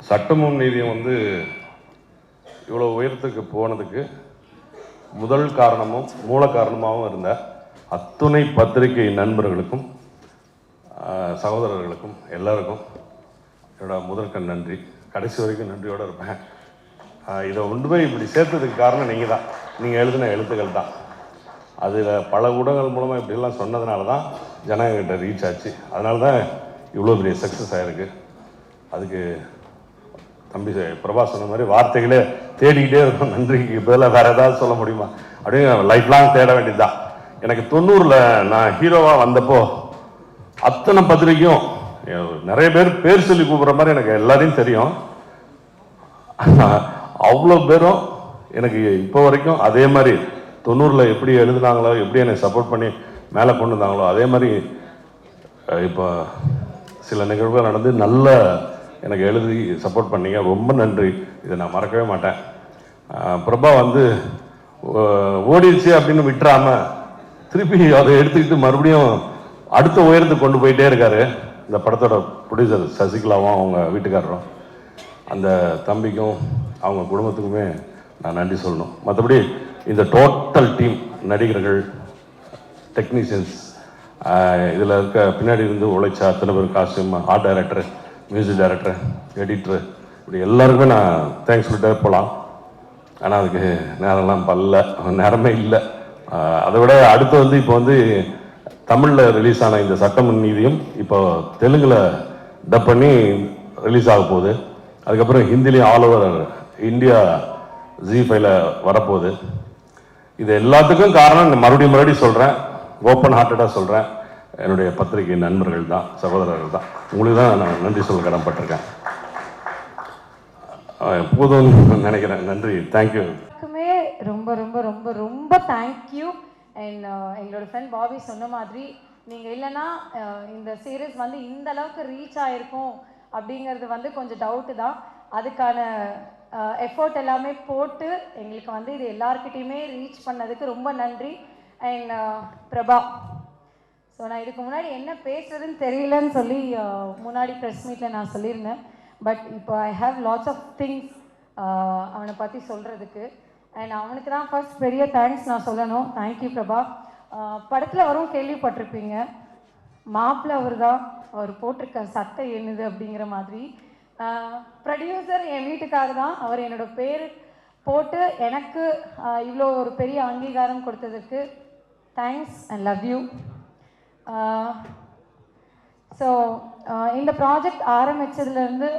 சட்டமும் நீதியும் வந்து இவ்வளோ உயரத்துக்கு போனதுக்கு முதல் காரணமும் மூல காரணமாகவும் இருந்த அத்துணை பத்திரிகை நண்பர்களுக்கும் சகோதரர்களுக்கும் எல்லாருக்கும் என்னோட முதற்கண் நன்றி. கடைசி வரைக்கும் நன்றியோடு இருப்பேன். இதை கொண்டு போய் இப்படி சேர்த்ததுக்கு காரணம் நீங்கள் தான். நீங்கள் எழுதின எழுத்துக்கள் தான். அதில் பல ஊடகங்கள் மூலமாக இப்படிலாம் சொன்னதுனால தான் ஜனங்கிட்ட ரீச் ஆச்சு. அதனால தான் இவ்வளோ பெரிய சக்ஸஸ் ஆகிருக்கு. அதுக்கு தம்பி பிரபா சொன்ன மாதிரி வார்த்தைகளே தேடிக்கிட்டே இருக்கும். நன்றிக்கு பதிலாக வேறு ஏதாவது சொல்ல முடியுமா அப்படின்னு லைஃப் லாங் தேட வேண்டியது தான். எனக்கு 90 நான் ஹீரோவாக வந்தப்போ அத்தனை பத்திரிக்கையும் நிறைய பேர் சொல்லி கூப்பிட்ற மாதிரி எனக்கு எல்லாரையும் தெரியும். அவ்வளோ பேரும் எனக்கு இப்போ வரைக்கும் அதே மாதிரி 90 எப்படி எழுதுனாங்களோ, எப்படி என்னை சப்போர்ட் பண்ணி மேலே கொண்டு வந்தாங்களோ, அதே மாதிரி இப்போ சில நிகழ்வுகள் நடந்து நல்ல எனக்கு எழுதி சப்போர்ட் பண்ணீங்க. ரொம்ப நன்றி. இதை நான் மறக்கவே மாட்டேன். பிரபா வந்து ஓடிடுச்சு அப்படின்னு விட்டுறாமல் திருப்பி அதை எடுத்துக்கிட்டு மறுபடியும் அடுத்த உயரத்துக்கு கொண்டு போயிட்டே இருக்காரு. இந்த படத்தோட ப்ரொடியூசர் சசிகலாவும் அவங்க வீட்டுக்காரரும், அந்த தம்பிக்கும் அவங்க குடும்பத்துக்குமே நான் நன்றி சொல்லணும். மற்றபடி இந்த டோட்டல் டீம், நடிகர்கள், டெக்னீஷியன்ஸ், இதில் இருக்க பின்னாடி இருந்து உழைச்சா அத்தனை பேர், costume, art director, music director, editor, இப்படி எல்லாருக்குமே நான் தேங்க்ஸ் சொல்லிட்டே போகலாம். ஆனால் அதுக்கு நேரமே இல்லை. அதை விட அடுத்து வந்து இப்போ வந்து தமிழில் ரிலீஸ் ஆன இந்த சட்டமும் நீதியும் இப்போ தெலுங்கில் டப் பண்ணி ரிலீஸ் ஆக போகுது. அதுக்கப்புறம் ஹிந்திலையும் ஆல் ஓவர் இந்தியா ZEE5ல வரப்போகுது. இது எல்லாத்துக்கும் காரணம் மறுபடியும் சொல்கிறேன், ஓப்பன் ஹார்ட்டடாக சொல்கிறேன், என்னுடைய பத்திரிகை நண்பர்கள் தான், சகோதரர்கள் தான். உங்களுக்கு தான் நான் நன்றி சொல்ல கடன்பட்டிருக்கேன். போதும்னு நினைக்கிறேன். நன்றி. தேங்க்யூ. ரொம்ப ரொம்ப ரொம்ப ரொம்ப தேங்க்யூ. அண்ட் எங்களோட ஃப்ரெண்ட் பாபி சொன்ன மாதிரி நீங்கள் இல்லைன்னா இந்த சீரீஸ் வந்து இந்த அளவுக்கு ரீச் ஆகிருக்கும் அப்படிங்கிறது வந்து கொஞ்சம் டவுட்டு தான். அதுக்கான எஃபோர்ட் எல்லாமே போட்டு எங்களுக்கு வந்து இது எல்லாருக்கிட்டையுமே ரீச் பண்ணதுக்கு ரொம்ப நன்றி. அண்ட் பிரபா, ஸோ நான் இதுக்கு முன்னாடி என்ன பேசுறதுன்னு தெரியலன்னு சொல்லி முன்னாடி ப்ரெஸ் மீட்டில் நான் சொல்லியிருந்தேன். பட் இப்போ I have lots of things அவனை பற்றி சொல்கிறதுக்கு. அண்ட் அவனுக்கு தான் ஃபர்ஸ்ட் பெரிய தேங்க்ஸ் நான் சொல்லணும். தேங்க்யூ பிரபா. படத்தில் வரும் கேள்விப்பட்டிருப்பீங்க, மாப்பிள்ளை அவர் தான், அவர் போட்டிருக்க சட்டை என்னது அப்படிங்கிற மாதிரி. ப்ரொடியூசர் என் வீட்டுக்காக தான், அவர் என்னோட பேர் போட்டு எனக்கு இவ்வளோ ஒரு பெரிய அங்கீகாரம் கொடுத்ததுக்கு thanks and love you. So இந்த ப்ராஜெக்ட் ஆரம்பித்ததுலேருந்து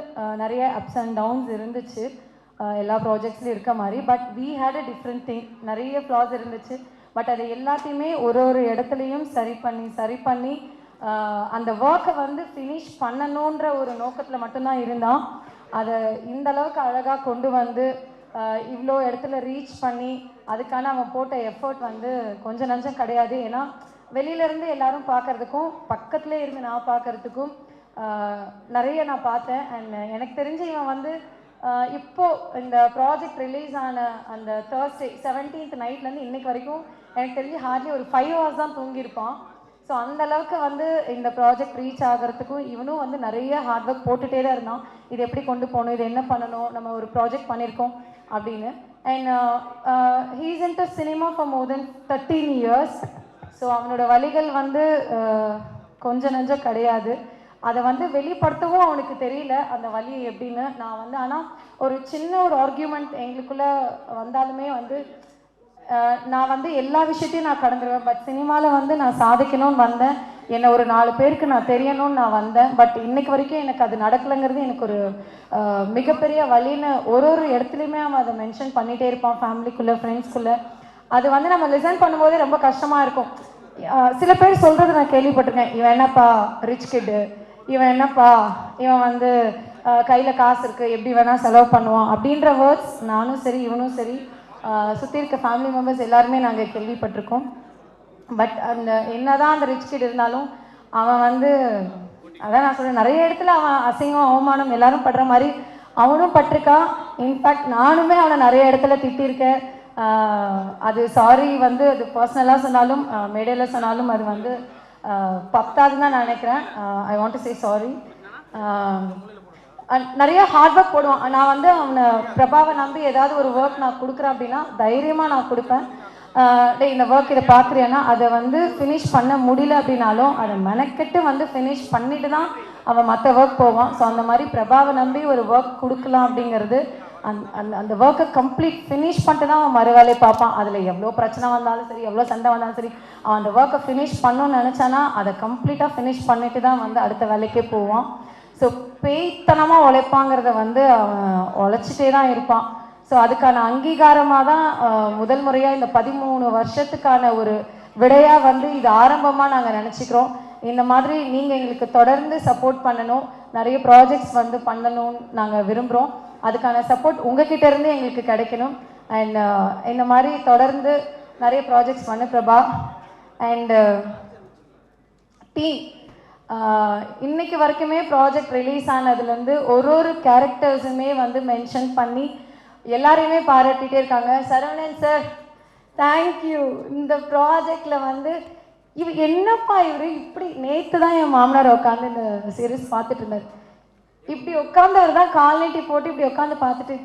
நிறைய அப்ஸ் அண்ட் டவுன்ஸ் இருந்துச்சு, எல்லா ப்ராஜெக்ட்ஸ்லையும் இருக்க மாதிரி. But we had a different thing. நிறைய ஃப்ளாஸ் இருந்துச்சு. பட் அதை எல்லாத்தையுமே ஒரு இடத்துலையும் சரி பண்ணி அந்த ஒர்க்கை வந்து ஃபினிஷ் பண்ணணுன்ற ஒரு நோக்கத்தில் மட்டும்தான் இருந்தான். அதை இந்த அளவுக்கு அழகாக கொண்டு வந்து இவ்வளோ இடத்துல ரீச் பண்ணி அதுக்கான அவன் போட்ட எஃபர்ட் வந்து கொஞ்சம் நஞ்சம் கிடையாது. ஏன்னா வெளியிலேருந்து எல்லாரும் பார்க்குறதுக்கும் பக்கத்துலேயே இருந்து நான் பார்க்குறதுக்கும் நிறைய நான் பார்த்தேன். அண்ட் எனக்கு தெரிஞ்சு இவன் வந்து இப்போது இந்த ப்ராஜெக்ட் ரிலீஸ் ஆன அந்த Thursday 17th நைட்லேருந்து இன்றைக்கு வரைக்கும் எனக்கு தெரிஞ்சு ஹார்ட்லி ஒரு 5 hours தான் தூங்கியிருப்பான். ஸோ அந்த அளவுக்கு வந்து இந்த ப்ராஜெக்ட் ரீச் ஆகிறதுக்கும் இவனும் வந்து நிறைய ஹார்ட் ஒர்க் போட்டுகிட்டே தான் இருந்தான். இது எப்படி கொண்டு போகணும், இது என்ன பண்ணணும், நம்ம ஒரு ப்ராஜெக்ட் பண்ணியிருக்கோம் அப்படின்னு. And he is into cinema for more then 13 years. So அவனோட வழிகள் வந்து கொஞ்சம் நஞ்சம் கிடையாது. அதை வந்து வெளிப்படுத்தவும் அவனுக்கு தெரியல அந்த வழி எப்படின்னு. நான் வந்து ஆனால் ஒரு சின்ன ஒரு ஆர்கியூமெண்ட் எங்களுக்குள்ளே வந்தாலுமே வந்து நான் வந்து எல்லா விஷயத்தையும் நான் கடந்துருவேன். பட் சினிமாவில் வந்து நான் சாதிக்கணும்னு வந்தேன், என்னை ஒரு 4 பேருக்கு நான் தெரியணும்னு நான் வந்தேன். பட் இன்னைக்கு வரைக்கும் எனக்கு அது நடக்கலைங்கிறது எனக்கு ஒரு மிகப்பெரிய வழின்னு ஒரு இடத்துலையுமே அவன் அதை மென்ஷன் பண்ணிகிட்டே இருப்பான், ஃபேமிலிக்குள்ளே, ஃப்ரெண்ட்ஸ்குள்ளே. அது வந்து நம்ம லிசன் பண்ணும்போதே ரொம்ப கஷ்டமாக இருக்கும். சில பேர் சொல்கிறது நான் கேள்விப்பட்டிருக்கேன், இவன் என்னப்பா ரிச் கிட்டு, இவன் என்னப்பா இவன் வந்து கையில் காசு இருக்குது, எப்படி வேணால் செலவு பண்ணுவான் அப்படின்ற வேர்ட்ஸ் நானும் சரி இவனும் சரி சுற்றி இருக்க ஃபேமிலி மெம்பர்ஸ் எல்லாருமே நாங்கள் கேள்விப்பட்டிருக்கோம். பட் அந்த என்னதான் அந்த ரிச் கிட் இருந்தாலும் அவன் வந்து அதான் நான் சொல்கிறேன், நிறைய இடத்துல அவன் அசிங்கம் அவமானம் எல்லாரும் படுற மாதிரி அவனும் பட்டிருக்கான். இன்ஃபேக்ட் நானுமே அவனை நிறைய இடத்துல திட்டிருக்கேன். அது சாரி வந்து அது பர்சனலாக சொன்னாலும் மேடையில் சொன்னாலும் அது வந்து பத்தாதுன்னு தான் நான் நினைக்கிறேன். I want to say sorry. நிறைய ஹார்ட் ஒர்க் போடுவான். நான் வந்து அவனை பிரபாவை நம்பி ஏதாவது ஒரு ஒர்க் நான் கொடுக்குறேன் அப்படின்னா தைரியமாக நான் கொடுப்பேன். டே இந்த ஒர்க் இதை பார்க்குறியானா அதை வந்து ஃபினிஷ் பண்ண முடியல அப்படின்னாலும் அதை மெனக்கெட்டு வந்து ஃபினிஷ் பண்ணிட்டு தான் அவன் மற்ற ஒர்க் போவான். ஸோ அந்த மாதிரி பிரபாவை நம்பி ஒரு ஒர்க் கொடுக்கலாம் அப்படிங்கிறது அந்த ஒர்க்கை கம்ப்ளீட் ஃபினிஷ் பண்ணிட்டு தான் அவன் மறு வேலையை பார்ப்பான். அதில் எவ்வளோ பிரச்சனை வந்தாலும் சரி, எவ்வளோ சண்டை வந்தாலும் சரி, அவன் அந்த ஒர்க்கை ஃபினிஷ் பண்ணணும்னு நினச்சானா அதை கம்ப்ளீட்டாக ஃபினிஷ் பண்ணிட்டு தான் வந்து அடுத்த வேலைக்கே போவான். ஸோ பேய்த்தனமாக உழைப்பாங்கிறத வந்து அவன் உழைச்சிட்டே தான் இருப்பான். ஸோ அதுக்கான அங்கீகாரமாக தான் முதல் முறையாக இந்த 13 வருஷத்துக்கான ஒரு விடையாக வந்து இது ஆரம்பமாக நாங்கள் நினச்சிக்கிறோம். இந்த மாதிரி நீங்கள் எங்களுக்கு தொடர்ந்து சப்போர்ட் பண்ணணும், நிறைய ப்ராஜெக்ட்ஸ் வந்து பண்ணணும்னு நாங்கள் விரும்புகிறோம். அதுக்கான சப்போர்ட் உங்ககிட்ட இருந்து எங்களுக்கு கிடைக்கணும். அண்ட் இந்த மாதிரி தொடர்ந்து நிறைய ப்ராஜெக்ட்ஸ் பண்ண பிரபா. அண்ட் டீம் இன்னைக்கு வரைக்குமே ப்ராஜெக்ட் ரிலீஸ் ஆனதுலேருந்து ஒரு கேரக்டர்ஸுமே வந்து மென்ஷன் பண்ணி எல்லாரையுமே பாராட்டிகிட்டே இருக்காங்க. Saravanan sir thank you. இந்த ப்ராஜெக்டில் வந்து என்னப்பா இவர் இப்படி நேற்று தான் என் மாமனார் உட்காந்து இந்த சீரீஸ் பார்த்துட்டு இருந்தார். இப்படி உட்காந்தவர் தான் கால் நீட்டி போட்டு இப்படி உட்காந்து பார்த்துட்டு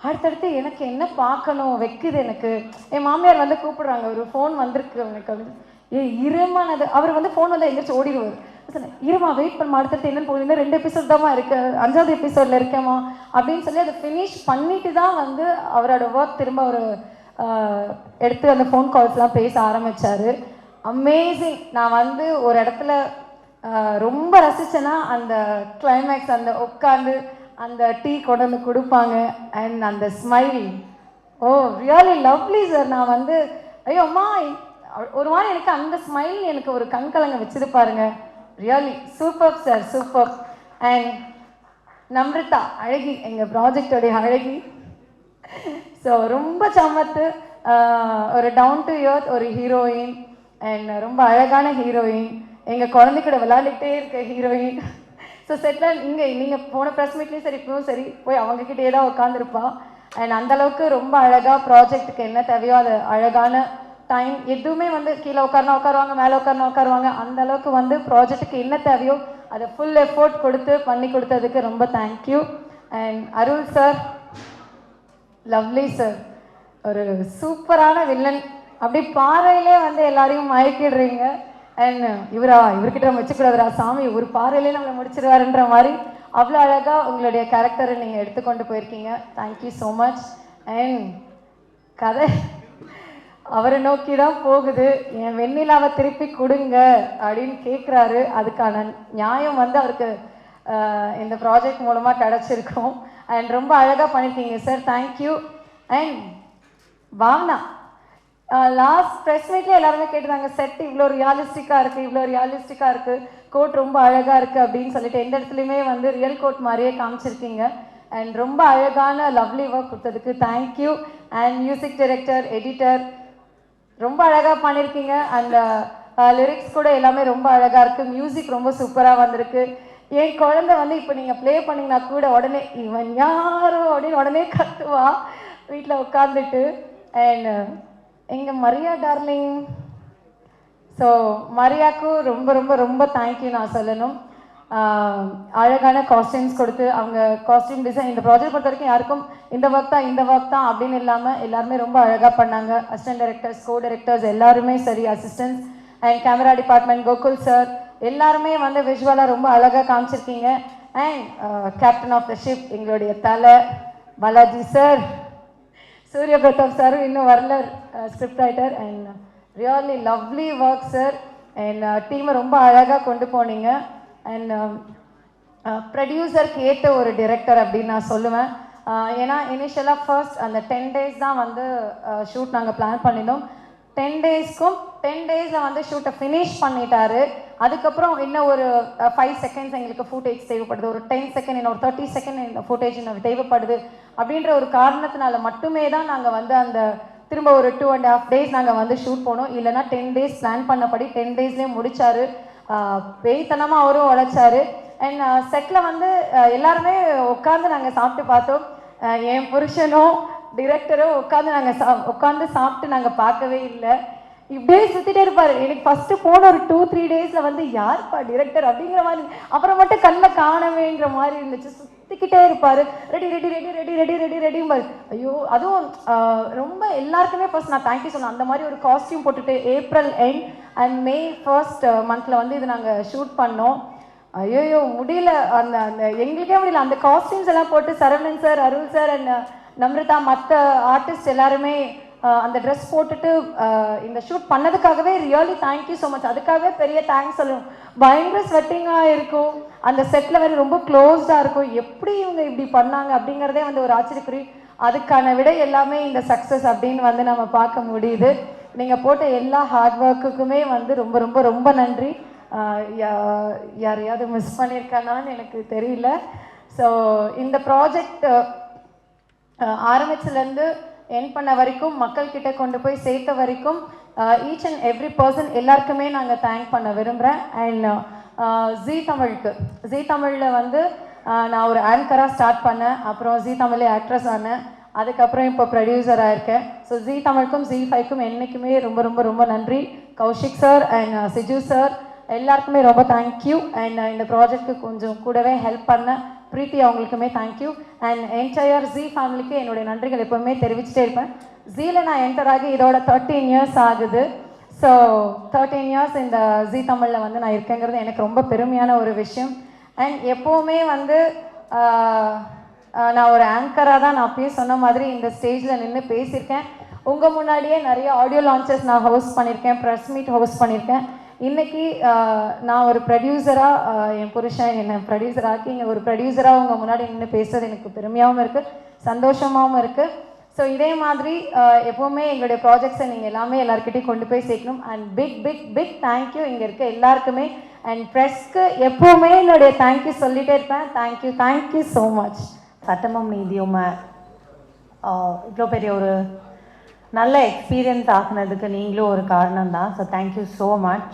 அடுத்தடுத்து எனக்கு என்ன பார்க்கணும் வைக்குது எனக்கு. என் மாமியார் வந்து கூப்பிடுறாங்க, ஒரு ஃபோன் வந்திருக்கு அவனுக்கு வந்து. இருமானது அவர் வந்து ஃபோன் வந்து எங்கேயாச்சும் ஓடிடுவார். சொன்னேன் இருமா வெயிட் பண்ண அடுத்தடுத்து என்னன்னு போகுது, 2 எபிசோட் தான்மா இருக்கு, 5வது எபிசோடில் இருக்கேம்மா அப்படின்னு சொல்லி அதை ஃபினிஷ் பண்ணிட்டு தான் வந்து அவரோட ஒர்க் திரும்ப அவர் எடுத்து அந்த ஃபோன் கால்ஸ்லாம் பேச ஆரம்பித்தார். அமேசிங். நான் வந்து ஒரு இடத்துல ரொம்ப ரசித்தேன்னா அந்த கிளைமேக்ஸ், அந்த உட்காந்து அந்த டீ கொண்டு வந்து கொடுப்பாங்க அண்ட் அந்த ஸ்மைல், ஓ ரியலி லவ்லி சார். நான் வந்து ஐயோ அம்மா ஒரு மாதிரி எனக்கு அந்த ஸ்மைல் எனக்கு ஒரு கண்கலங்க வச்சுது பாருங்க. Really super sir, super. And Namritha அழகி, எங்கள் ப்ராஜெக்டோடைய அழகி. ஸோ ரொம்ப சமத்து, ஒரு டவுன் டு எர்த் ஒரு ஹீரோயின் அண்ட் ரொம்ப அழகான ஹீரோயின், எங்கள் குழந்தைக்கூட விளையாடிக்கிட்டே இருக்க ஹீரோயின். ஸோ செட்டில் நீங்கள் போன ப்ரெஸ் மீட்லேயும் சரி இப்பவும் சரி போய் அவங்கக்கிட்டே தான் உட்காந்துருப்பா. அண்ட் அந்தளவுக்கு ரொம்ப அழகாக ப்ராஜெக்ட்டுக்கு என்ன தேவையோ அது அழகான டைம் எதுவுமே வந்து கீழே உட்காருவாங்க, மேலே உட்காருவாங்க, அந்த அளவுக்கு வந்து ப்ராஜெக்ட்டுக்கு என்ன தேவையோ அதை ஃபுல் எஃபோர்ட் கொடுத்து பண்ணி கொடுத்ததுக்கு ரொம்ப thank you. And Arul sir, lovely sir, ஒரு சூப்பரான வில்லன். அப்படி பாறையிலே வந்து எல்லாரையும் மயக்கிடுறீங்க. அண்ட் இவர்கிட்ட நம்ம வச்சுக்கூடாதுரா சாமி, ஒரு பாறையிலே நம்மளை முடிச்சிருவாருன்ற மாதிரி அவ்வளோ அழகாக உங்களுடைய கேரக்டரை நீங்கள் எடுத்துக்கொண்டு போயிருக்கீங்க. Thank you so much. அண்ட் கதை அவரை நோக்கி தான் போகுது. என் வெண்ணிலாவை திருப்பி கொடுங்க அப்படின்னு கேட்குறாரு. அதுக்கான நியாயம் வந்து அவருக்கு இந்த ப்ராஜெக்ட் மூலமாக கிடச்சிருக்கோம். அண்ட் ரொம்ப அழகாக பண்ணியிருக்கீங்க sir, thank you. And Bhavana, last press மீட்லேயே எல்லாருமே கேட்டுருந்தாங்க செட் இவ்வளோ ரியாலிஸ்டிக்காக இருக்குது, கோட் ரொம்ப அழகாக இருக்குது அப்படின்னு சொல்லிட்டு எந்த இடத்துலையுமே வந்து ரியல் கோட் மாதிரியே காமிச்சிருக்கீங்க. அண்ட் ரொம்ப அழகான லவ்லி ஒர்க் கொடுத்ததுக்கு thank you. And music director, editor ரொம்ப அழகாக பண்ணியிருக்கீங்க. அந்த லிரிக்ஸ் கூட எல்லாமே ரொம்ப அழகாக இருக்குது. மியூசிக் ரொம்ப சூப்பராக வந்திருக்கு. என் குழந்தை வந்து இப்போ நீங்கள் ப்ளே பண்ணிங்கன்னா கூட உடனே இவன் யாரோ அப்படின்னு உடனே கத்துவா வீட்டில் உட்காந்துட்டு. அண்ட் எங்கள் மரியா டார்லிங், ஸோ மரியாவுக்கும் ரொம்ப ரொம்ப ரொம்ப தேங்க்யூ நான் சொல்லணும். அழகான காஸ்டியூம்ஸ் கொடுத்து அவங்க காஸ்டியூம் டிசைன் இந்த ப்ராஜெக்ட் பொறுத்த வரைக்கும் யாருக்கும் இந்த ஒர்க் தான் அப்படின்னு இல்லாமல் எல்லாருமே ரொம்ப அழகாக பண்ணாங்க. அசிஸ்டன்ட் டைரக்டர்ஸ், கோ டைரக்டர்ஸ் எல்லாருமே சரி, assistants and camera department, Gokul sir எல்லாருமே வந்து விஷுவலாக ரொம்ப அழகாக காமிச்சிருக்கீங்க. And captain of the ship எங்களுடைய தலை பாலாஜி சார், சூரிய பிரதாப் சாரும் இன்னும் வரல, script writer. And really lovely work sir. And டீமை ரொம்ப அழகாக கொண்டு போனீங்க. அண்ட் ப்ரொடியூசருக்கு ஏற்ற ஒரு டிரெக்டர் அப்படின்னு நான் சொல்லுவேன். ஏன்னா இனிஷியலாக ஃபர்ஸ்ட் அந்த 10 days தான் வந்து ஷூட் நாங்கள் பிளான் பண்ணியிருந்தோம். 10 days வந்து ஷூட்டை ஃபினிஷ் பண்ணிட்டாரு. அதுக்கப்புறம் இன்னும் ஒரு 5 seconds எங்களுக்கு ஃபுட்டேஜ் தேவைப்படுது, ஒரு 10 seconds, இன்னும் ஒரு 30 seconds இந்த ஃபுட்டேஜ் எனக்கு தேவைப்படுது அப்படின்ற ஒரு காரணத்தினால மட்டுமே தான் நாங்கள் வந்து அந்த திரும்ப ஒரு 2.5 days நாங்கள் வந்து ஷூட் போனோம். இல்லைனா 10 days பிளான் பண்ணபடி 10 daysலேயே முடித்தார். பேய்த்தனமாக அவரும் உழைச்சாரு. அண்ட் செட்டில் வந்து எல்லாருமே உட்காந்து நாங்கள் சாப்பிட்டு பார்த்தோம். என் புருஷனும் டிரெக்டரும் உட்காந்து சாப்பிட்டு நாங்கள் பார்க்கவே இல்லை. இப்படியே சுற்றிட்டே இருப்பார். எனக்கு ஃபஸ்ட்டு போன ஒரு 2-3 days வந்து யார்ப்பா டிரெக்டர் அப்படிங்கிற மாதிரி, அப்புறம் மட்டும் கண்ணில் காணவேங்கிற மாதிரி இருந்துச்சு. சுற்றிக்கிட்டே இருப்பார். Ready ready ready ready ready ready ரெடிம்பார். ஐயோ, அதுவும் ரொம்ப எல்லாருக்குமே ஃபர்ஸ்ட் நான் தேங்க்யூ சொல்லணும். அந்த மாதிரி ஒரு காஸ்டியூம் போட்டுட்டு April end and May first மந்தில் வந்து இது நாங்கள் ஷூட் பண்ணோம். ஐயோ முடியல, அந்த அந்த எங்களுக்கே முடியல. அந்த காஸ்டியூம்ஸ் எல்லாம் போட்டு Saravanan sir, Arul sir and Namrata மற்ற ஆர்டிஸ்ட் எல்லாருமே அந்த ட்ரெஸ் போட்டுட்டு இந்த ஷூட் பண்ணதுக்காகவே ரியலி தேங்க்யூ ஸோ மச். அதுக்காகவே பெரிய தேங்க்ஸ் சொல்லணும். பயங்கர ஸ்வெட்டிங்காக இருக்கும், அந்த செட்டில் வேறு ரொம்ப க்ளோஸ்டாக இருக்கும். எப்படி இவங்க இப்படி பண்ணாங்க அப்படிங்கிறதே வந்து ஒரு ஆச்சரியக்குறி. அதுக்கான விட எல்லாமே இந்த சக்ஸஸ் அப்படின்னு வந்து நம்ம பார்க்க முடியுது. நீங்கள் போட்ட எல்லா ஹார்ட் ஒர்க்குக்குமே வந்து ரொம்ப ரொம்ப ரொம்ப நன்றி. யாரையாவது மிஸ் பண்ணியிருக்கானான்னு எனக்கு தெரியல. ஸோ இந்த ப்ராஜெக்ட் ஆரம்பிச்சிலேருந்து என் பண்ண வரைக்கும், மக்கள்கிட்ட கொண்டு போய் சேர்த்த வரைக்கும் ஈச் அண்ட் எவ்ரி பர்சன் எல்லாருக்குமே நாங்கள் தேங்க் பண்ண விரும்புகிறேன். அண்ட் ஜீ தமிழில் வந்து நான் ஒரு ஆங்கராக ஸ்டார்ட் பண்ணேன். அப்புறம் ஜீ தமிழ் ஆக்ட்ரஸ் ஆனேன். அதுக்கப்புறம் இப்போ ப்ரொடியூசராக இருக்கேன். ஸோ ஜீ தமிழுக்கும் ஜீ5க்கும் என்றைக்குமே ரொம்ப ரொம்ப ரொம்ப நன்றி. கௌஷிக் சார் அண்ட் சிஜு சார் எல்லாருக்குமே ரொம்ப தேங்க்யூ. அண்ட் இந்த ப்ராஜெக்ட்டுக்கு கொஞ்சம் கூடவே ஹெல்ப் பண்ண பிரீத்தி அவங்களுக்குமே தேங்க்யூ. அண்ட் என்டையர் ஜீ ஃபேமிலிக்கு என்னுடைய நன்றிகள் எப்போவுமே தெரிவிச்சுட்டே இருப்பேன். ஜீல நான் என்டர் ஆகி இதோட 13 இயர்ஸ் ஆகுது. ஸோ 13 இயர்ஸ் இந்த ஜீ தமிழில் வந்து நான் இருக்கேங்கிறது எனக்கு ரொம்ப பெருமையான ஒரு விஷயம். அண்ட் எப்போவுமே வந்து நான் ஒரு ஆங்கராக தான் நான் அப்பயே சொன்ன மாதிரி இந்த ஸ்டேஜில் நின்று பேசியிருக்கேன். உங்கள் முன்னாடியே நிறைய ஆடியோ லான்ச்சஸ் நான் ஹோஸ்ட் பண்ணியிருக்கேன், ப்ரெஸ் மீட் ஹோஸ்ட் பண்ணியிருக்கேன். இன்றைக்கி நான் ஒரு ப்ரொடியூசராக என் புருஷன் என்னை ப்ரொடியூசராக்கி இங்கே ஒரு ப்ரொடியூசராக உங்கள் முன்னாடி நின்று பேசுறது எனக்கு பெருமையாகவும் இருக்குது, சந்தோஷமாகவும் இருக்குது. ஸோ இதே மாதிரி எப்போவுமே எங்களுடைய ப்ராஜெக்ட்ஸை நீங்கள் எல்லாமே எல்லாருக்கிட்டையும் கொண்டு போய் சேர்க்கணும். And big big big thank you இங்கே இருக்க எல்லாருக்குமே. அண்ட் ப்ரெஸ்க்கு எப்போவுமே என்னுடைய தேங்க்யூ சொல்லிகிட்டே இருப்பேன். Thank you thank you so much. சட்டமும் நீதியும் இவ்வளோ பெரிய ஒரு நல்ல எக்ஸ்பீரியன்ஸ் ஆகுனதுக்கு நீங்களும் ஒரு காரணம் தான். So thank you so much.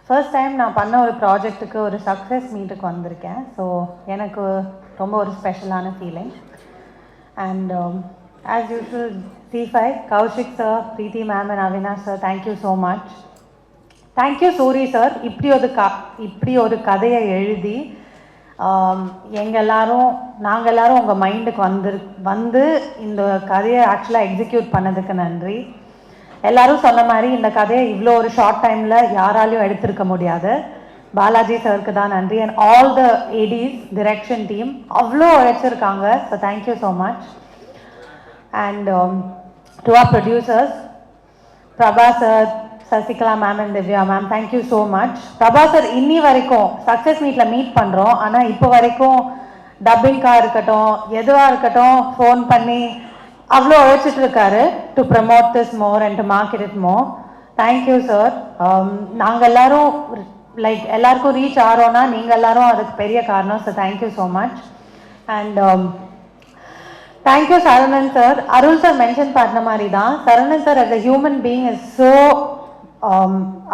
First time நான் பண்ண ஒரு ப்ராஜெக்ட்டுக்கு ஒரு சக்ஸஸ் மீட்டுக்கு வந்திருக்கேன். ஸோ எனக்கு ரொம்ப ஒரு ஸ்பெஷலான feeling. And as usual Zee five, Kaushik sir, Preethi ma'am and Avinash sir, thank you so much. Thank you Suri sir. இப்படி ஒரு கதையை எழுதி நாங்கள் எல்லாரும் உங்கள் மைண்டுக்கு வந்து இந்த கதையை ஆக்சுவலாக எக்ஸிக்யூட் பண்ணதுக்கு நன்றி. எல்லோரும் சொன்ன மாதிரி இந்த கதையை இவ்வளோ ஒரு ஷார்ட் டைமில் யாராலையும் எடுத்திருக்க முடியாது. பாலாஜி சாருக்கு தான் நன்றி. And all the ADs direction team அவ்வளோ உழைச்சிருக்காங்க. So thank you so much. And to our producers Prabha sir, Sasikala ma'am and Divya ma'am, thank you so much. Prabha sir இன்னி வரைக்கும் சக்ஸஸ் மீட்டில் மீட் பண்ணுறோம், ஆனால் இப்போ வரைக்கும் டப்பிங்காக இருக்கட்டும் எதுவாக இருக்கட்டும் ஃபோன் பண்ணி அவ்வளோ உழைச்சிட்டு இருக்காரு to promote this more and to market it more. Thank you sir. நாங்கள் எல்லாரும் எல்லாருக்கும் ரீச் ஆகிறோன்னா நீங்கள் எல்லாரும் அதுக்கு பெரிய காரணம். So thank you so much. And thank you Saravanan sir. Arul sir mention பண்ண மாதிரி தான் Saravanan sir as a human being is so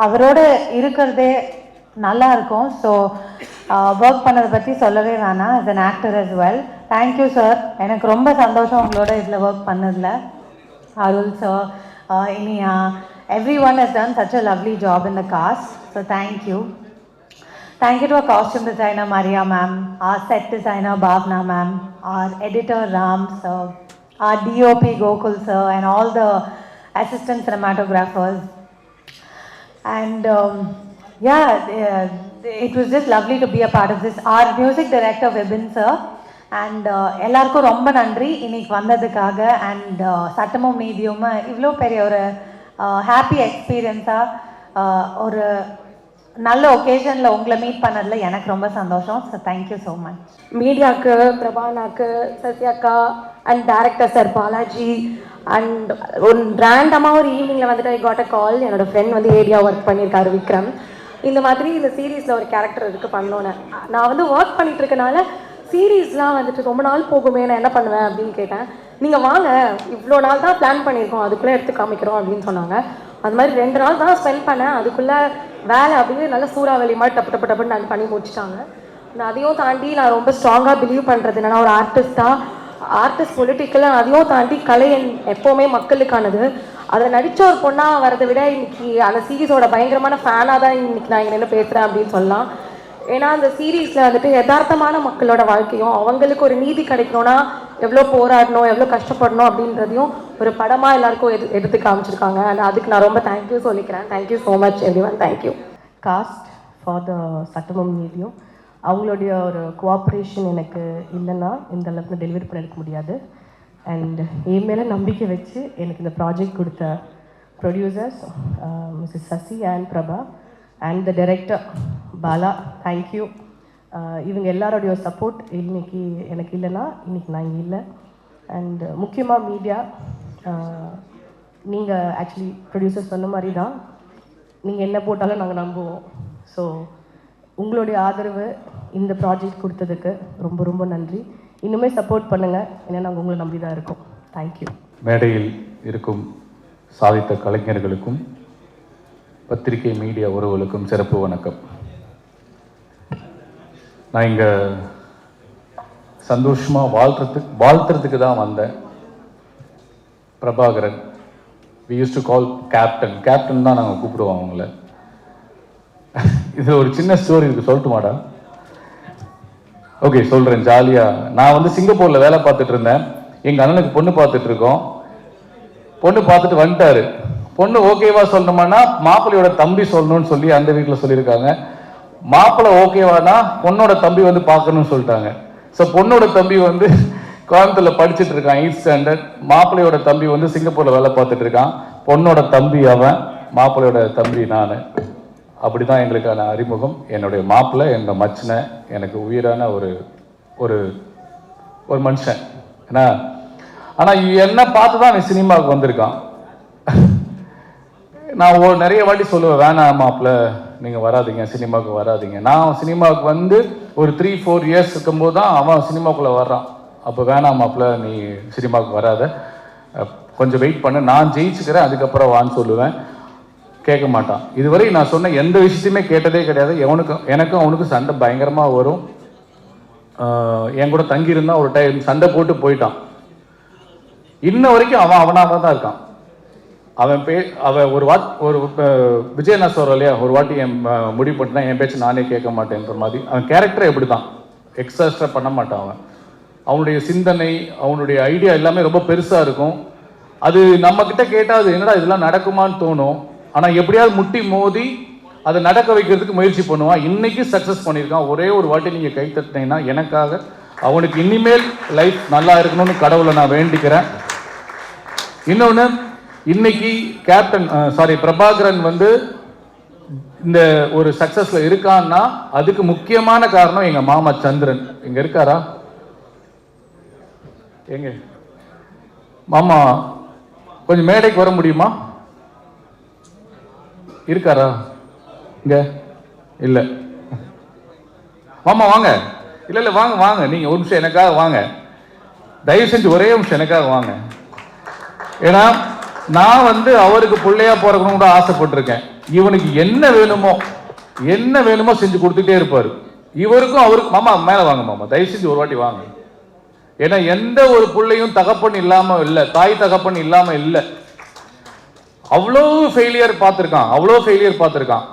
அவரோட இருக்கிறதே நல்லா இருக்கும். ஸோ ஒர்க் பண்ணதை பற்றி சொல்லவே வேணாம். as an actor as well. Thank you sir. எனக்கு ரொம்ப சந்தோஷம் உங்களோட இதில் ஒர்க் பண்ணதில். Arul sir, Iniya, everyone has done such a lovely job in the cast. So thank you. Thank you to our costume designer Maria ma'am, our set designer Bhavna ma'am, our editor Ram sir, our DOP Gokul sir, and all the assistant cinematographers. And it was just lovely to be a part of this. Our music director Vibin sir, and எல்லாருக்கும் ரொம்ப நன்றி இன்னைக்கு வந்ததுக்காக. And சட்டமும் நீதியும் இவ்வளோ பெரிய ஒரு happy எக்ஸ்பீரியன்ஸாக ஒரு நல்ல ஒகேஷனில் உங்களை மீட் பண்ணதில் எனக்கு ரொம்ப சந்தோஷம். So thank you so much. மீடியாவுக்கு, பிரபானாக்கு, சத்யாக்கா and director sir Balaji. And ஒரு ரேண்டமாக ஒரு ஈவினிங்கில் வந்துட்டு ஐ காட் அ கால். என்னோட ஃப்ரெண்ட் வந்து ஏரியா ஒர்க் பண்ணியிருக்காரு விக்ரம். இந்த மாதிரி இந்த சீரீஸில் ஒரு கேரக்டர் இருக்குது பண்ணோன்னு. நான் வந்து ஒர்க் பண்ணிட்டு இருக்கனால சீரீஸ்லாம் வந்துட்டு ரொம்ப நாள் போகுமே, நான் என்ன பண்ணுவேன் அப்படின்னு கேட்டேன். நீங்கள் வாங்க, இவ்வளோ நாள் தான் பிளான் பண்ணியிருக்கோம், அதுக்குள்ளே எடுத்து காமிக்கிறோம் அப்படின்னு சொன்னாங்க. அது மாதிரி 2 நாள் தான் ஸ்பெண்ட் பண்ணேன். அதுக்குள்ளே வேலை அப்படின்னு நல்லா சூறாவளி மாதிரி டப்புன்னு நான் பண்ணி முடிச்சிட்டாங்க. நான் அதையும் தாண்டி நான் ரொம்ப ஸ்ட்ராங்காக பிலீவ் பண்ணுறது என்னன்னா, ஒரு ஆர்டிஸ்ட் பொலிட்டிக்கலாக அதையும் தாண்டி கலை எப்போவுமே மக்களுக்கானது. அதில் நடித்த ஒரு பொண்ணாக வரதை விட இன்னைக்கு அந்த சீரீஸோட பயங்கரமான ஃபேனாக தான் இன்னைக்கு நான் இங்கே நின்று பேசுகிறேன் அப்படின்னு சொல்லலாம். ஏன்னா அந்த சீரீஸில் வந்துட்டு யதார்த்தமான மக்களோட வாழ்க்கையும் அவங்களுக்கு ஒரு நீதி கிடைக்கணும்னா எவ்வளோ போராடணும் எவ்வளோ கஷ்டப்படணும் அப்படின்றதையும் ஒரு படமாக எல்லாருக்கும் எடுத்து காமிச்சிருக்காங்க. அண்ட் அதுக்கு நான் ரொம்ப தேங்க்யூ சொல்லிக்கிறேன். Thank you so much every one. Thank you. Cost for the சட்டமும் நீதியும் அவங்களுடைய ஒரு கோஆப்ரேஷன் எனக்கு இல்லைன்னா இந்த அளவுக்கு டெலிவரி பண்ண எடுக்க முடியாது. அண்ட் என் மேலே நம்பிக்கை வச்சு எனக்கு இந்த ப்ராஜெக்ட் கொடுத்த producers missus Sasi and Prabha and the director Bala, thank you. இவங்க எல்லாரோடைய சப்போர்ட் இன்னைக்கு எனக்கு இல்லைன்னா இன்னைக்கு நான் இங்கே இல்லை. அண்ட் முக்கியமாக மீடியா, நீங்கள் ஆக்சுவலி ப்ரொடியூசர் சொன்ன மாதிரி தான், நீங்கள் என்ன போட்டாலும் நாங்கள் நம்புவோம். ஸோ உங்களுடைய ஆதரவு இந்த ப்ராஜெக்ட் கொடுத்ததுக்கு ரொம்ப ரொம்ப நன்றி. இன்னுமே சப்போர்ட் பண்ணுங்கள், ஏன்னா நாங்கள் உங்களை நம்பி தான் இருக்கோம். தேங்க்யூ. மேடையில் இருக்கும் சாதித்த கலைஞர்களுக்கும் பத்திரிகை மீடியா உறவுகளுக்கும் சிறப்பு வணக்கம். நான் இங்கே சந்தோஷமாக வாழ்த்துறதுக்கு தான் வந்தேன். Prabhakaran, we use to call captain தான் நாங்கள் கூப்பிடுவோம் அவங்கள. இது ஒரு சின்ன ஸ்டோரி இருக்குது, சொல்லட்டுமாடா? ஓகே, சொல்கிறேன். ஜாலியாக நான் வந்து சிங்கப்பூரில் வேலை பார்த்துட்டு இருந்தேன். எங்கள் அண்ணனுக்கு பொண்ணு பார்த்துட்டு இருக்கோம். பொண்ணு பார்த்துட்டு வந்துட்டாரு. பொண்ணு ஓகேவா சொல்லணுமானா மாப்பிள்ளையோட தம்பி சொல்லணும்னு சொல்லி அந்த வீட்டில் சொல்லியிருக்காங்க. மாப்பிள்ளை ஓகேவானா பொண்ணோட தம்பி வந்து பார்க்கணும்னு சொல்லிட்டாங்க. ஸோ பொண்ணோட தம்பி வந்து கோயம்புத்தூர்ல படிச்சுட்டு இருக்கான், 8th ஸ்டாண்டர்ட். மாப்பிள்ளையோட தம்பி வந்து சிங்கப்பூர்ல வேலை பார்த்துட்டு இருக்கான். பொண்ணோட தம்பி அவன், மாப்பிள்ளையோட தம்பி நான். அப்படிதான் எங்களுக்கான அறிமுகம். என்னுடைய மாப்பிள்ளை, என்னோட மச்சினை, எனக்கு உயிரான ஒரு ஒரு ஒரு மனுஷன். ஏன்னா ஆனால் என்ன பார்த்து தான் அவன் சினிமாவுக்கு வந்திருக்கான். நான் நிறைய வாட்டி சொல்லுவேன், வேணாம் மாப்பிள்ளை நீங்கள் வராதிங்க, சினிமாவுக்கு வராதிங்க. நான் சினிமாவுக்கு வந்து ஒரு 3-4 இயர்ஸ் இருக்கும்போது தான் அவன் சினிமாவுக்குள்ளே வர்றான். அப்போ வேணாம் மாப்பிள்ளை நீ சினிமாவுக்கு வராத, கொஞ்சம் வெயிட் பண்ணு, நான் ஜெயிச்சுக்கிறேன் அதுக்கப்புறம் வான்னு சொல்லுவேன். கேட்க மாட்டான். இதுவரை நான் சொன்ன எந்த விஷயத்தையுமே கேட்டதே கிடையாது. எனக்கும் அவனுக்கும் சண்டை பயங்கரமாக வரும். என் கூட தங்கியிருந்தான். ஒரு டைம் சண்டை போட்டு போயிட்டான். இன்ன வரைக்கும் அவனாக தான் இருக்கான். அவன் ஒரு விஜய் நான் சொல்கிறோம் இல்லையா, ஒரு வாட்டி என் முடிவு பண்ணிட்டா என் பேச்சு நானே கேட்க மாட்டேன்ற மாதிரி. அவன் கேரக்டர் எப்படி தான் எக்ஸாஸ்ட்ரா பண்ண மாட்டான். அவனுடைய சிந்தனை, அவனுடைய ஐடியா எல்லாமே ரொம்ப பெருசாக இருக்கும். அது நம்மக்கிட்ட கேட்டால் அது என்னடா இதெல்லாம் நடக்குமான்னு தோணும். ஆனால் எப்படியாவது முட்டி மோதி அதை நடக்க வைக்கிறதுக்கு முயற்சி பண்ணுவான். இன்னைக்கு சக்ஸஸ் பண்ணியிருக்கான். ஒரே ஒரு வாட்டி நீங்கள் கை தட்டினீங்கன்னா எனக்காக அவனுக்கு இனிமேல் லைஃப் நல்லா இருக்கணும்னு கடவுளை நான் வேண்டிக்கிறேன். இன்னொன்று, இன்னைக்கு பிரபாகரன் வந்து இந்த ஒரு சக்சஸ்ல இருக்கான்னா அதுக்கு முக்கியமான காரணம் எங்க மாமா சந்திரன். இங்க இருக்காரா? எங்க மாமா கொஞ்சம் மேடைக்கு வர முடியுமா? இருக்காரா? இங்க இல்ல. மாமா வாங்க. இல்ல வாங்க வாங்க, நீங்க ஒரு நிமிஷம் எனக்காக வாங்க, தயவு செஞ்சு ஒரே நிமிஷம் எனக்காக வாங்க. ஏன்னா நான் வந்து அவருக்கு பிள்ளையா பிறக்கணும் கூட ஆசைப்பட்டிருக்கேன். இவனுக்கு என்ன வேணுமோ செஞ்சு கொடுத்துட்டே இருப்பாரு. இவருக்கும் அவருக்கு. மாமா மேல வாங்க மாமா, தயவு செஞ்சு ஒரு வாட்டி வாங்க. ஏன்னா எந்த ஒரு பிள்ளையும் தகப்பன் இல்லாம இல்லை, தாய் தகப்பன் இல்லாம இல்லை. அவ்வளோ ஃபெயிலியர் பார்த்துருக்கான்.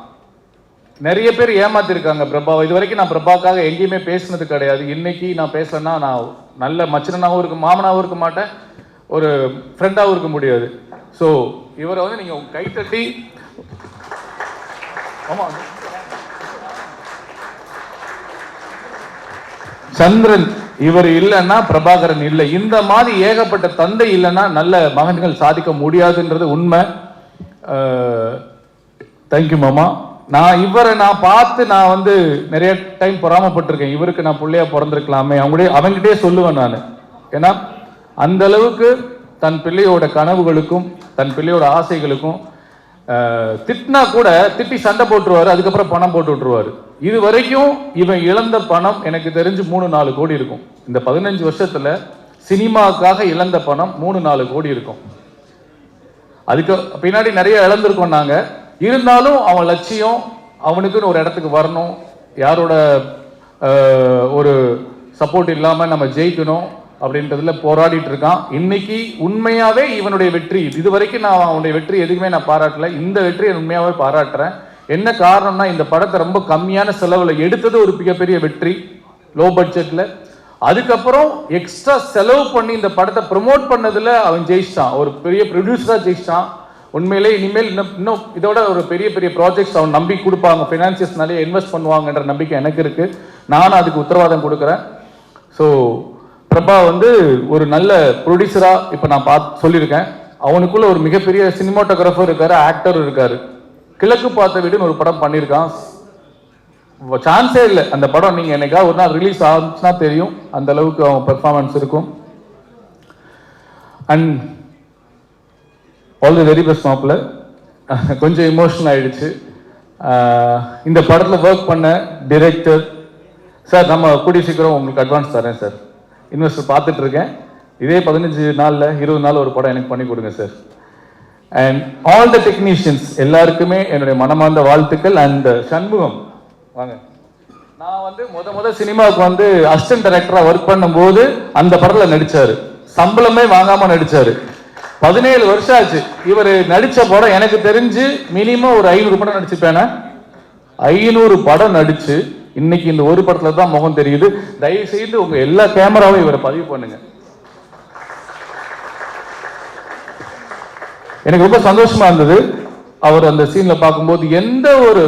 நிறைய பேர் ஏமாத்திருக்காங்க பிரபாவை. இது வரைக்கும் நான் பிரபாக்காக எங்கேயுமே பேசினது கிடையாது. இன்னைக்கு நான் பேசலன்னா நான் நல்ல மச்சனாவும் இருக்க, மாமனாவும் இருக்க மாட்டேன், ஒரு ஃப்ரெண்டாகவும் இருக்க முடியாது. ஸோ இவரை வந்து நீங்கள் கைத்தட்டி சந்திரன் இவர் இல்லைன்னா பிரபாகரன் இல்லை. இந்த மாதிரி ஏகப்பட்ட தந்தை இல்லைன்னா நல்ல மகன்கள் சாதிக்க முடியாதுன்றது உண்மை. தேங்க்யூ மாமா. இவரை பார்த்து நான் வந்து நிறைய டைம் பொறாமப்பட்டிருக்கேன். இவருக்கு நான் பிள்ளையா பிறந்திருக்கலாமே அவங்ககிட்டே சொல்லுவேன் நான். ஏன்னா அந்த அளவுக்கு தன் பிள்ளையோட கனவுகளுக்கும் தன் பிள்ளையோட ஆசைகளுக்கும் திட்டினா கூட திட்டி சண்டை போட்டுருவாரு, அதுக்கப்புறம் பணம் போட்டு விட்டுருவாரு. இது வரைக்கும் இவன் இழந்த பணம் எனக்கு தெரிஞ்சு 3-4 கோடி இருக்கும். இந்த 15 வருஷத்துல சினிமாவுக்காக இழந்த பணம் 3-4 கோடி இருக்கும். அதுக்கு பின்னாடி நிறைய இழந்திருக்கோம் நாங்க. இருந்தாலும் அவன் லட்சியம் அவனுக்குன்னு ஒரு இடத்துக்கு வரணும், யாரோட ஒரு சப்போர்ட் இல்லாம நம்ம ஜெயிக்கணும் அப்படின்றதுல போராடிட்டு இருக்கான். இன்னைக்கு உண்மையாவே இவனுடைய வெற்றி, இது வரைக்கும் நான் அவனுடைய வெற்றி எதுக்குமே நான் பாராட்டல, இந்த வெற்றியை உண்மையாவே பாராட்டுறேன். என்ன காரணம்னா இந்த படத்தை ரொம்ப கம்மியான செலவில் எடுத்தது ஒரு மிகப்பெரிய வெற்றி, லோ பட்ஜெட்டில். அதுக்கப்புறம் எக்ஸ்ட்ரா செலவு பண்ணி இந்த படத்தை ப்ரொமோட் பண்ணதில் அவன் ஜெயிச்சிட்டான், ஒரு பெரிய ப்ரொடியூசராக ஜெயிச்சிட்டான். உண்மையிலே இனிமேல் இன்னும் இதோட ஒரு பெரிய பெரிய ப்ராஜெக்ட்ஸ் அவன் நம்பி கொடுப்பாங்க, ஃபினான்சியர்ஸ் நிறைய இன்வெஸ்ட் பண்ணுவாங்கன்ற நம்பிக்கை எனக்கு இருக்குது. நானும் அதுக்கு உத்தரவாதம் கொடுக்குறேன். ஸோ பிரபா வந்து ஒரு நல்ல ப்ரொடியூசராக இப்போ நான் சொல்லியிருக்கேன். அவனுக்குள்ள ஒரு மிகப்பெரிய சினிமாட்டோகிராஃபர் இருக்காரு, ஆக்டர் இருக்காரு. கிழக்கு பார்த்த வீடுன்னு ஒரு படம் பண்ணியிருக்கான், சான்ஸே இல்லை. அந்த படம் நீங்கள் என்னைக்கா ஒரு நாள் ரிலீஸ் ஆச்சுன்னா தெரியும், அந்த அளவுக்கு அவன் பெர்ஃபார்மன்ஸ் இருக்கும். And all the very best மாப்பிள்ள. கொஞ்சம் இமோஷனல் ஆயிடுச்சு. இந்த படத்தில் ஒர்க் பண்ண டிரெக்டர் சார், நம்ம கூடிய சீக்கிரம் உங்களுக்கு அட்வான்ஸ் தரேன் சார். இன்வெஸ்டர் பார்த்துட்டு இருக்கேன், இதே 15 நாளில் 20 நாள் ஒரு படம் எனக்கு பண்ணி கொடுங்க sir. And all the technicians எல்லாருக்குமே என்னுடைய மனமார்ந்த வாழ்த்துக்கள். அண்ட் சண்முகம் வாங்க. நான் வந்து முத சினிமாவுக்கு வந்து அசிஸ்டன்ட் டைரக்டராக ஒர்க் பண்ணும்போது அந்த படத்தில் நடித்தார், சம்பளமே வாங்காமல் நடித்தார். 17 வருஷம் ஆச்சு. இவர் நடித்த படம் எனக்கு தெரிஞ்சு மினிமம் ஒரு 500 படம் நடிச்சுப்பேனா, 500 படம் நடிச்சு இன்னைக்கு இந்த ஒரு படத்துல தான் முகம் தெரியுது. தயவு செய்து உங்க எல்லா கேமராவும் இவரை பதிவு பண்ணுங்க. எனக்கு ரொம்ப சந்தோஷமா இருந்தது அவர் அந்த சீன்ல பார்க்கும்போது. எந்த ஒரு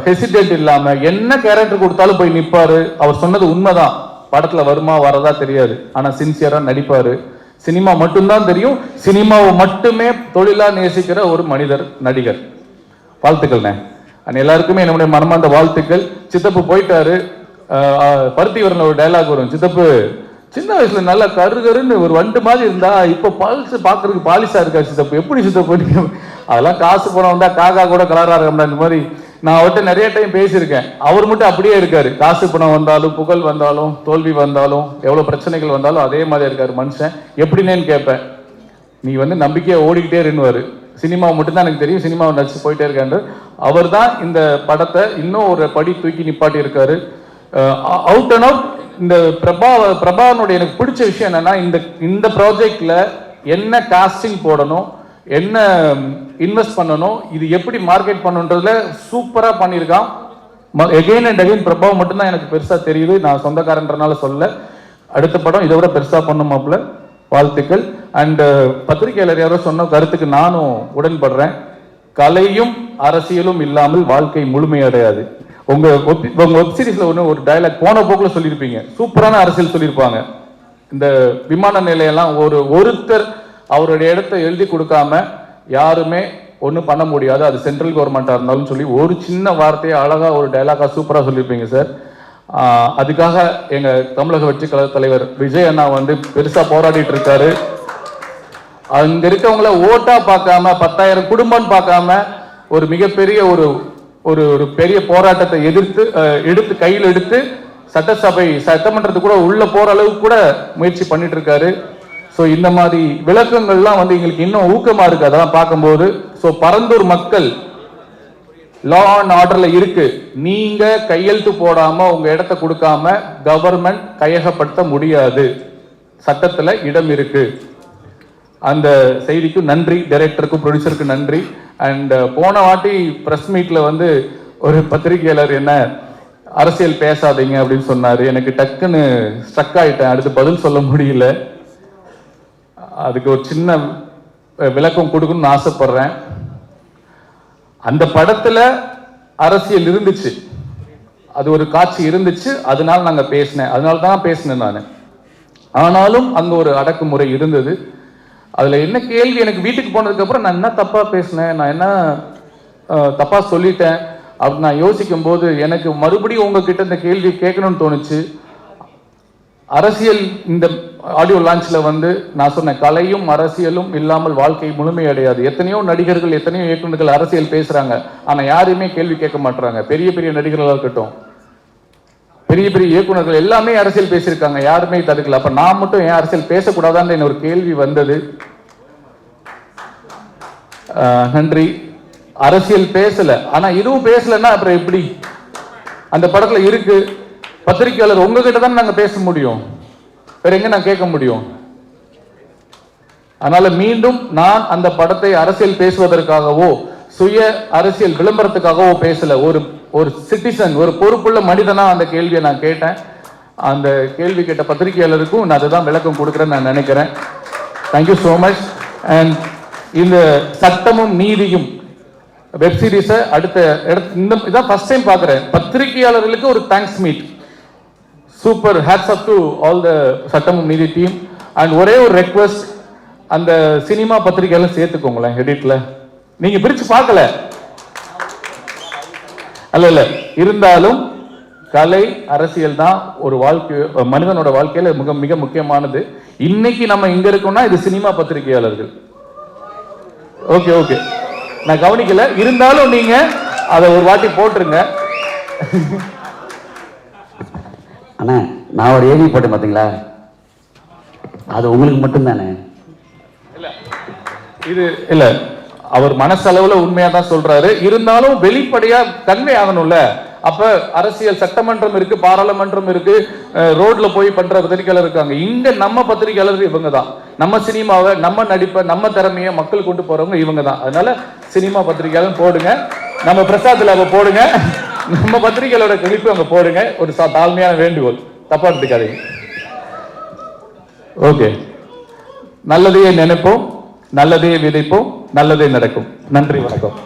ஹெசிடேட் இல்லாம என்ன கேரக்டர் கொடுத்தாலும் போய் நிப்பாரு. அவர் சொன்னது உண்மைதான், படத்துல வருமா வரதா தெரியாது, ஆனா சின்சியரா நடிப்பாரு. சினிமா மட்டும்தான் தெரியும், சினிமாவை மட்டுமே தொழிலா நேசிக்கிற ஒரு மனிதர், நடிகர். வாழ்த்துக்கள்ண்ணே. எல்லாருக்குமே என்னுடைய மனமார்ந்த வாழ்த்துக்கள். சித்தப்பு போயிட்டாரு. பருத்தி வரல ஒரு டைலாக் வரும், சித்தப்பு சின்ன வயசுல நல்லா கருன்னு ஒரு வண்டு மாதிரி இருந்தா இப்ப பல்ஸ் பாக்குறதுக்கு பாலிசா இருக்கா சித்தப்பு, எப்படி சித்தப்பு? அதெல்லாம் காசு பணம் வந்தா காக்கா கூட கலரா இருக்கா. இந்த மாதிரி நான் அவர்கிட்ட நிறைய டைம் பேசியிருக்கேன். அவர் மட்டும் அப்படியே இருக்காரு. காசு பணம் வந்தாலும், புகழ் வந்தாலும், தோல்வி வந்தாலும், எவ்வளவு பிரச்சனைகள் வந்தாலும் அதே மாதிரி இருக்காரு மனுஷன். எப்படின்னு கேட்பேன். நீ வந்து நம்பிக்கையா ஓடிக்கிட்டே இருந்துவாரு. சினிமா மட்டும்தான் எனக்கு தெரியும், சினிமாவை நடிச்சு போயிட்டே இருக்காரு. அவர் தான் இந்த படத்தை இன்னும் ஒரு படி தூக்கி நிப்பாட்டி இருக்காரு. அவுட் அண்ட் அவுட் இந்த பிரபாவனுடைய எனக்கு பிடிச்ச விஷயம் என்னன்னா, இந்த ப்ராஜெக்ட்ல என்ன காஸ்டிங் போடணும், என்ன இன்வெஸ்ட் பண்ணணும், இது எப்படி மார்க்கெட் பண்ணணுன்றதுல சூப்பரா பண்ணியிருக்கான். எகெயின் அண்ட் அகெயின் பிரபாவ் மட்டும்தான் எனக்கு பெருசா தெரியுது. நான் சொந்தக்காரன்றனால சொல்ல, அடுத்த படம் இதை விட பெருசா பண்ணுமாப்ல. வாழ்த்துக்கள். அண்ட் பத்திரிகையாளர் யாரோ சொன்ன கருத்துக்கு நானும் உடன்படுறேன். கலையும் அரசியலும் இல்லாமல் வாழ்க்கை முழுமையடையாது. உங்க வெப் சீரிஸ்ல ஒரு டயலாக் போன போக்குல சொல்லியிருப்பீங்க, சூப்பரான அரசியல் சொல்லியிருப்பாங்க. இந்த விமான நிலையெல்லாம் ஒருத்தர் அவருடைய இடத்தை எழுதி கொடுக்காம யாருமே ஒன்றும் பண்ண முடியாது, அது சென்ட்ரல் கவர்மெண்டா இருந்தாலும் சொல்லி ஒரு சின்ன வார்த்தையை அழகா ஒரு டயலாகா சூப்பரக சொல்லியிருப்பீங்க சார். அதுக்காக எங்க தமிழக வெற்றி கழக தலைவர் விஜய் அண்ணா வந்து பெருசா போராடிட்டு இருக்காரு. அங்க இருக்கவங்கள ஓட்டா பார்க்காம, 10,000 குடும்பம் பார்க்காம ஒரு மிகப்பெரிய ஒரு பெரிய போராட்டத்தை எடுத்து கையில் எடுத்து சட்டமன்றத்துக்கு கூட உள்ள போற அளவுக்கு கூட முயற்சி பண்ணிட்டு இருக்காரு. ஸோ இந்த மாதிரி விளக்கங்கள்லாம் வந்து எங்களுக்கு இன்னும் ஊக்கமா இருக்கு அதெல்லாம் பார்க்கும்போது. ஸோ பரந்தூர் மக்கள் லா அண்ட் ஆர்டர்ல இருக்கு. நீங்க கையெழுத்து போடாம உங்க இடத்தை கொடுக்காம கவர்மெண்ட் கையகப்படுத்த முடியாது, சட்டத்துல இடம் இருக்கு. அந்த செய்திக்கு நன்றி, டைரக்டருக்கும் ப்ரொடியூசருக்கு நன்றி. அண்ட் போன வாட்டி பிரஸ் மீட்ல வந்து ஒரு பத்திரிகையாளர் என்ன அரசியல் பேசாதீங்க அப்படின்னு சொன்னாரு. எனக்கு டக்குன்னு ஸ்ட்ரக் ஆயிட்டேன், அடுத்து பதில் சொல்ல முடியல. அதுக்கு ஒரு சின்ன விளக்கம் கொடுக்கணும்னு ஆசைப்படுறேன். அந்த படத்துல அரசியல் இருந்துச்சு, அது ஒரு காட்சி இருந்துச்சு, அதனால நாங்க பேசினேன், அதனால தான் பேசினேன் நான். ஆனாலும் அங்க ஒரு அடக்குமுறை இருந்தது. அதுல என்ன கேள்வி, எனக்கு வீட்டுக்கு போனதுக்கு அப்புறம் நான் என்ன தப்பா பேசினேன், நான் என்ன தப்பா சொல்லிட்டேன் அப்படின்னு நான் யோசிக்கும் போது எனக்கு மறுபடியும் உங்ககிட்ட இந்த கேள்வி கேட்கணும்னு தோணுச்சு. அரசியல் இந்த ஆடியோ லான்ச்ல வந்து நான் சொன்னேன், கலையும் அரசியலும் இல்லாமல் வாழ்க்கை முழுமையடையாது. எத்தனையோ நடிகர்கள், எத்தனையோ இயக்குநர்கள் அரசியல் பேசுறாங்க, ஆனா யாருமே கேள்வி கேட்க மாட்டாங்க. பெரிய பெரிய நடிகர்களாக இருக்கட்டும், பெரிய பெரிய இயக்குநர்கள் எல்லாமே அரசியல் பேசியிருக்காங்க, யாருமே தடுக்கல. அப்ப நான் மட்டும் ஏன் அரசியல் பேசக்கூடாதான்னு ஒரு கேள்வி வந்தது. நன்றி. அரசியல் பேசல, ஆனா இதுவும் பேசலன்னா அப்புறம் எப்படி? அந்த படத்துல இருக்கு. பத்திரிகையாளர் உங்ககிட்ட தான் நாங்க பேச முடியும், வேற எங்க நான் கேட்க முடியும்? அதனால மீண்டும் நான் அந்த படத்தை அரசியல் பேசுவதற்காகவோ சுய அரசியல் விளம்பரத்துக்காகவோ பேசல. ஒரு சிட்டிசன், ஒரு பொறுப்புள்ள மனிதனா அந்த கேள்வியை நான் கேட்டேன். அந்த கேள்வி கேட்ட பத்திரிகையாளருக்கும் நான் அதுதான் விளக்கம் கொடுக்குறேன்னு நான் நினைக்கிறேன். Thank you so much. அண்ட் இந்த சட்டமும் நீதியும் வெப் சீரிஸை அடுத்த இதான் ஃபர்ஸ்ட் டைம் பார்க்குறேன். பத்திரிகையாளர்களுக்கு ஒரு thanks meet. Super, hats up to all the சட்டமும் நீதி டீம். அண்ட் ஒரே ஒரு ரெக்வஸ்ட், அந்த சினிமா பத்திரிகையெல்லாம் சேர்த்துக்கோங்களேன் எடிட்ல. நீங்க பிரிச்சு பார்க்கல அல்ல, இருந்தாலும் கலை அரசியல் தான் ஒரு வாழ்க்கை, மனிதனோட வாழ்க்கையில மிக மிக முக்கியமானது. இன்னைக்கு நம்ம இங்க இருக்கோம்னா இது சினிமா பத்திரிகையாளர்கள். ஓகே ஓகே, நான் கவனிக்கல, இருந்தாலும் நீங்க அதை ஒரு வாட்டி போட்டுருங்க. அண்ணா நான் ஒரு ஏவி போட்டேன் பார்த்தீங்களா, அது உங்களுக்கு மட்டும்தானே? இது இல்ல, அவர் மனசளவுல உண்மையா தான் சொல்றாரு, இருந்தாலும் வெளிப்படையா கன்வே ஆகணும்ல. அப்ப அரசியல் சட்டமன்றம் இருக்கு, பாராளுமன்றம் இருக்கு, ரோட்ல போய் பண்ற பத்திரிகையாளர் இருக்காங்க. இங்க நம்ம பத்திரிகையாளர் இவங்க தான். நம்ம சினிமாவை, நம்ம நடிப்பை, நம்ம திறமையை மக்கள் கொண்டு போறவங்க இவங்க தான். அதனால சினிமா பத்திரிகையாளர் போடுங்க, நம்ம பிரசாத்ல போடுங்க, நம்ம பத்திரிகையாளரோட கிளிப்பு அங்க போடுங்க. ஒரு தாழ்மையான வேண்டுகோள், தப்பா எடுத்துக்காதீங்க. ஓகே, நல்லதையே நினைப்போம், நல்லதையே விதைப்போம், நல்லதே நடக்கும். நன்றி, வணக்கம்.